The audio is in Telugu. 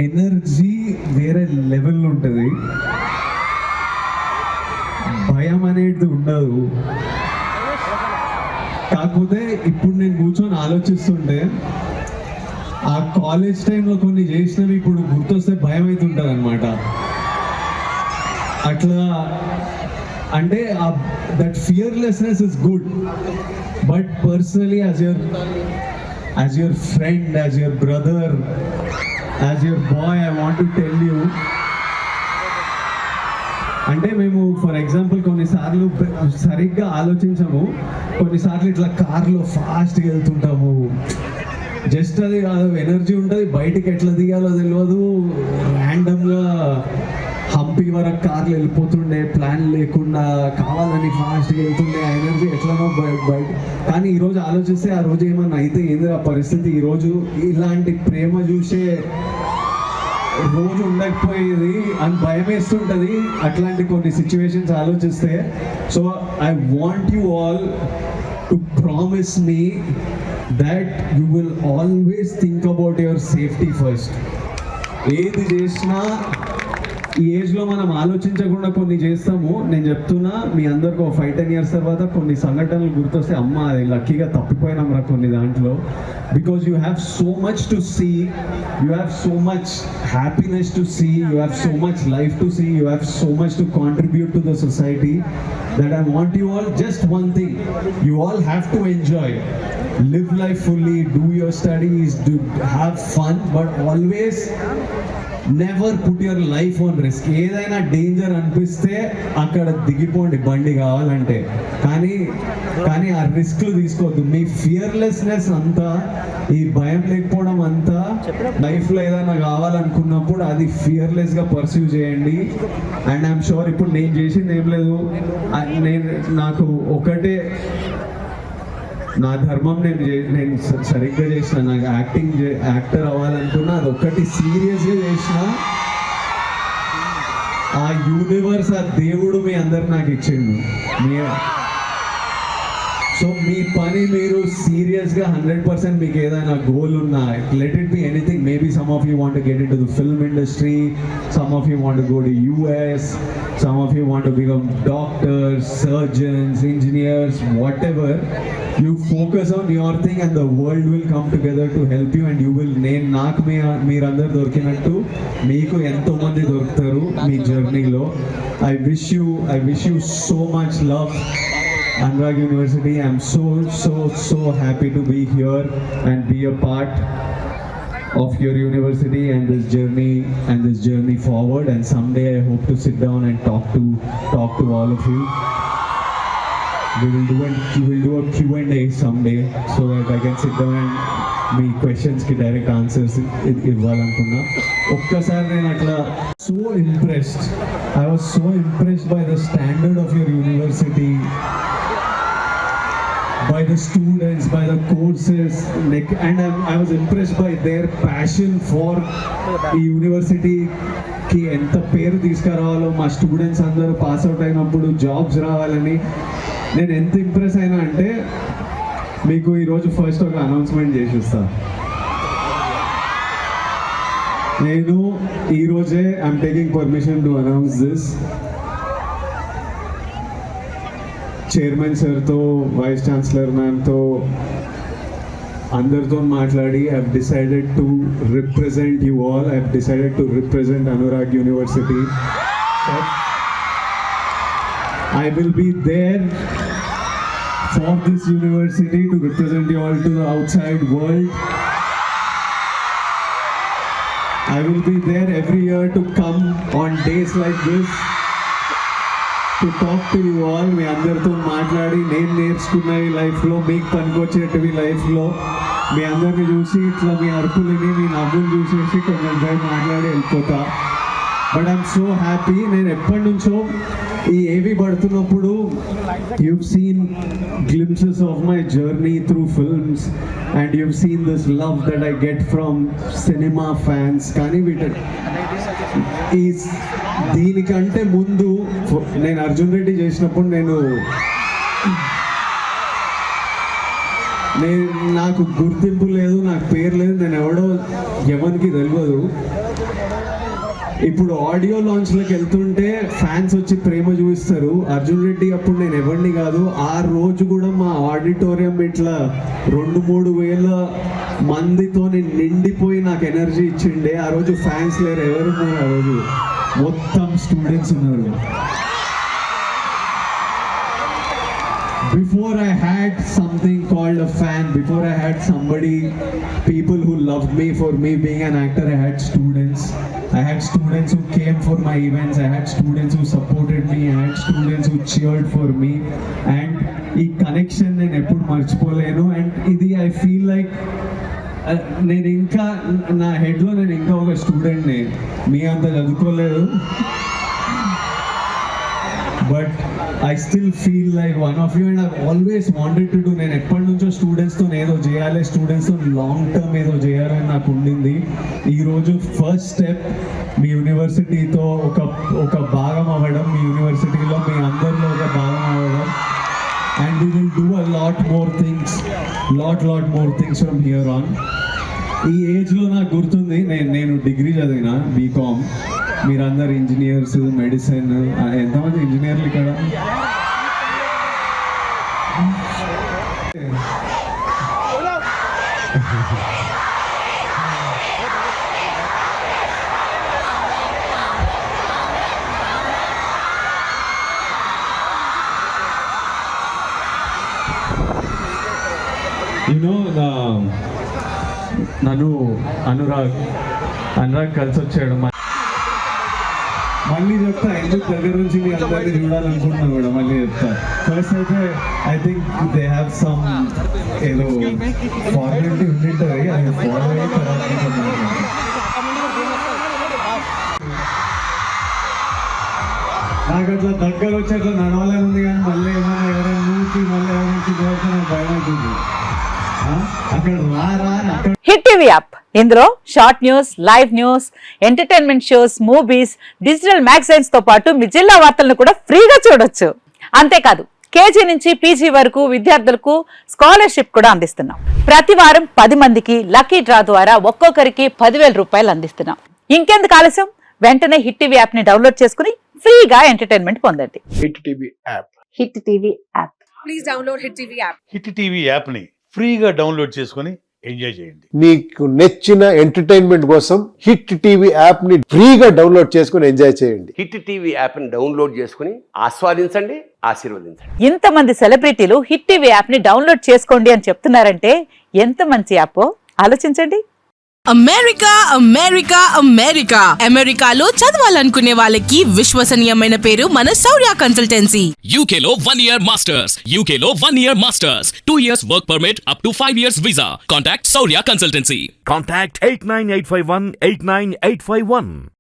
ఎనర్జీ వేరే లెవెల్ ఉంటుంది, భయం అనేది ఉండదు. కాకపోతే ఇప్పుడు నేను కూర్చొని ఆలోచిస్తుంటే ఆ కాలేజ్ టైంలో కొన్ని చేసినవి ఇప్పుడు గుర్తొస్తే భయం అవుతుంటుంది అనమాట. అట్లా అంటే that fearlessness is good, but personally as your friend, as your brother, as your boy, I want to tell you, అంటే మేము ఫర్ ఎగ్జాంపుల్ కొన్నిసార్లు సరిగ్గా ఆలోచించము, కొన్నిసార్లు ఇట్లా కార్లో ఫాస్ట్గా వెళ్తుంటాము, జస్ట్ అది కాదు ఎనర్జీ ఉంటుంది, బయటికి ఎట్లా దిగాలో తెలియదు, ర్యాండమ్గా హంపి వరకు కార్లు వెళ్ళిపోతుండే, ప్లాన్ లేకుండా కావాలని ఫాస్ట్గా వెళ్తుండే, ఆ ఎనర్జీ ఎట్లనో బయట. కానీ ఈరోజు ఆలోచిస్తే ఆ రోజు ఏమన్నా అయితే ఏంది ఆ పరిస్థితి, ఈరోజు ఇలాంటి ప్రేమ చూసే రోజు ఉండకపోయేది అని భయం వేస్తుంటుంది అట్లాంటి కొన్ని సిచ్యువేషన్స్ ఆలోచిస్తే. So I want you all to promise me that you will always think about your safety first. ఏది చేసినా ఈ ఏజ్లో మనం ఆలోచించకుండా కొన్ని చేస్తాము. నేను చెప్తున్నా మీ అందరికి ఒక 5-10 years తర్వాత కొన్ని సంఘటనలు గుర్తొస్తే అమ్మ అది లక్కీగా తప్పిపోయినాం రా కొన్ని దాంట్లో. Because you have so much to see, you have so much happiness to see, you have so much life to see, you have so much to contribute to the society that I want you all just one thing, you all have to enjoy, live life fully, do your studies, do have fun, but always never put your life on risk. ఏదైనా డేంజర్ అనిపిస్తే అక్కడ దిగిపోండి బండి కావాలంటే, కానీ ఆ రిస్క్లు తీసుకోవద్దు. మీ ఫియర్లెస్నెస్ అంతా, ఈ భయం లేకపోవడం అంతా లైఫ్లో ఏదైనా కావాలనుకున్నప్పుడు అది ఫియర్లెస్గా పర్సీవ్ చేయండి. అండ్ ఐఎమ్ షూర్ ఇప్పుడు నేను చేసింది ఏం లేదు, నాకు ఒకటే నా ధర్మం, నేను సరిగ్గా చేసిన, నాకు యాక్టర్ అవ్వాలనుకున్నా, అది ఒక్కటి సీరియస్గా చేసిన, ఆ యూనివర్స్, ఆ దేవుడు మీ అందరు నాకు ఇచ్చిండు. సో మీ పని మీరు సీరియస్గా 100% మీకు ఏదైనా గోల్ ఉన్నా, let it be anything, maybe some of you want to get in to the film industry, some of you want to go to US, some of you want to become doctors, surgeons, engineers, whatever. You focus on your thing and the world will come together to help you, and you will నాకు మీరందరూ దొరికినట్టు మీకు ఎంతో మంది దొరుకుతారు మీ జర్నీలో. I wish you so much love, Anurag University. I'm so happy to be here and be a part of your university and this journey forward, and someday I hope to sit down and talk to all of you. We will do a Q&A someday so that I can sit down and me questions కి డైరెక్ట్ ఆన్సర్స్ ఇవ్వాలనుకున్నా. ఒక్కసారి నేను అట్లా I was so impressed by the standard of your university, by the students, by the courses, and I was impressed by their passion for the university కి ఎంత పేరు తీసుకురావాలో, మా స్టూడెంట్స్ అందరూ పాస్ అవుట్ అయినప్పుడు జాబ్స్ రావాలని. నేను ఎంత ఇంప్రెస్ అయినా అంటే మీకు ఈరోజు ఫస్ట్ ఒక అనౌన్స్మెంట్ చేసి వస్తా. నేను ఈరోజే I'm taking permission to announce this. Chairman సార్తో, వైస్ ఛాన్సలర్ మ్యామ్తో అందరితో మాట్లాడి I have decided to represent you all. I have decided to represent Anurag university. I will be there for this university to represent you all to the outside world. I will be there every year to come on days like this to talk to you all. మీ అందరితో మాట్లాడి నేను నేర్చుకున్న ఈ లైఫ్లో మీకు పనికొచ్చేటివి లైఫ్లో మీ అందరిని చూసి ఇట్లా మీ అరుపులని మీ నవ్వులు చూసేసి కొంచెం సేపు మాట్లాడి వెళ్ళిపోతా. But I'm so happy. నేను ఎప్పటి నుంచో ఈ ఏవి పడుతున్నప్పుడు you've seen glimpses of my journey through films and you've seen this love that I get from cinema fans. కానీ దీనికంటే ముందు నేను అర్జున్ రెడ్డి చేసినప్పుడు నాకు గుర్తింపు లేదు, నాకు పేరు లేదు, నేను ఎవరికి తెలియదు. ఇప్పుడు ఆడియో లాంచ్లోకి వెళ్తుంటే ఫ్యాన్స్ వచ్చి ప్రేమ చూపిస్తారు. అర్జున్ రెడ్డి అప్పుడు నేను ఎవరిని కాదు, ఆ రోజు కూడా మా ఆడిటోరియం ఇట్లా 2-3 వేల మందితో నిండిపోయి నాకు ఎనర్జీ ఇచ్చిండే. ఆ రోజు ఫ్యాన్స్ లేరు, ఎవరున్నారు ఆ రోజు? మొత్తం స్టూడెంట్స్ ఉన్నారు. Before I had something called a fan, before I had somebody, people who loved me for me being an actor, I had students. I had students who came for my events. I had students who supported me. I had students who cheered for me. And ఈ కనెక్షన్ నేను ఎప్పుడు మర్చిపోలేను. అండ్ ఇది ఐ ఫీల్ లైక్ నేను ఇంకా నా హెడ్లో నేను ఇంకా ఒక స్టూడెంట్ని, మీ అంత చదువుకోలేదు. But I still feel like one of you, and I've always wanted to do. నేను ఎప్పటి నుంచో స్టూడెంట్స్తో ఏదో చేయాలి, స్టూడెంట్స్తో లాంగ్ టర్మ్ ఏదో చేయాలని నాకు ఉండింది. ఈరోజు ఫస్ట్ స్టెప్ మీ యూనివర్సిటీతో ఒక భాగం అవ్వడం, మీ యూనివర్సిటీలో మీ అందరిలో ఒక భాగం అవ్వడం. And we will do a lot more things from here on. ఈ ఏజ్లో నాకు గుర్తుంది, నేను డిగ్రీ చదివిన బీకామ్. మీరందరు ఇంజనీర్స్, మెడిసిన్. ఎంతమంది ఇంజనీర్లు ఇక్కడ? నన్ను అనురాగ్ కలిసి వచ్చాడు. మళ్ళీ చెప్తా ఎందుకు దగ్గర నుంచి మీ అందరినీ చూడాలనుకుంటున్నా కూడా మళ్ళీ చెప్తా. ఫస్ట్ అయితే I think they have some ఏదో ఫార్మాలిటీ ఉండింటుంది, అది ఫాలో అయ్యి తర్వాత నాకు అట్లా దగ్గర వచ్చి అట్లా నడవాలని ఉంది. కానీ మళ్ళీ ఏమైనా ఎవరైనా నుంచి నాకు భయం అవుతుంది. అక్కడ అక్కడ హిట్ టీవీ యాప్, ఇందులో short news, live news, entertainment shows, movies, digital magazines తో పాటు మీ జిల్లా వార్తలను కూడా ఫ్రీగా చూడొచ్చు. అంతేకాదు కేజీ నుంచి పీజీ వరకు విద్యార్థులకు స్కాలర్షిప్ కూడా అందిస్తున్నాం. ప్రతి వారం 10 మందికి లక్కీ డ్రా ద్వారా ఒక్కొక్కరికి 10,000 రూపాయలు అందిస్తున్నాం. ఇంకెందుకు ఆలస్యం, వెంటనే హిట్ టీవీ యాప్ ని డౌన్లోడ్ చేసుకుని ఫ్రీగా ఎంటర్టైన్మెంట్ పొందండి. Hit TV app. Hit TV app. Please download hit TV app. Hit TV app ని ఫ్రీగా డౌన్లోడ్ చేసుకుని ఎంజాయ్ చేయండి. మీకు నచ్చిన ఎంటర్టైన్మెంట్ కోసం హిట్ టీవీ యాప్ ని ఫ్రీగా డౌన్లోడ్ చేసుకుని ఎంజాయ్ చేయండి. హిట్ టీవీ యాప్ ని డౌన్లోడ్ చేసుకుని ఆస్వాదించండి, ఆశీర్వదించండి. ఇంతమంది సెలబ్రిటీలు హిట్ టీవీ యాప్ ని డౌన్లోడ్ చేసుకోండి అని చెప్తున్నారంటే ఎంత మంచి యాప్ ఆలోచించండి. అమెరికా అమెరికా అమెరికా అమెరికాలో చదవాలనుకునే వాళ్ళకి విశ్వసనీయమైన పేరు మన శౌర్య కన్సల్టెన్సీ. UK లో 1 year masters. UK లో 1 year masters. 2 years work permit up to 5 years visa. Contact Saurya Consultancy. Contact 89851 89851.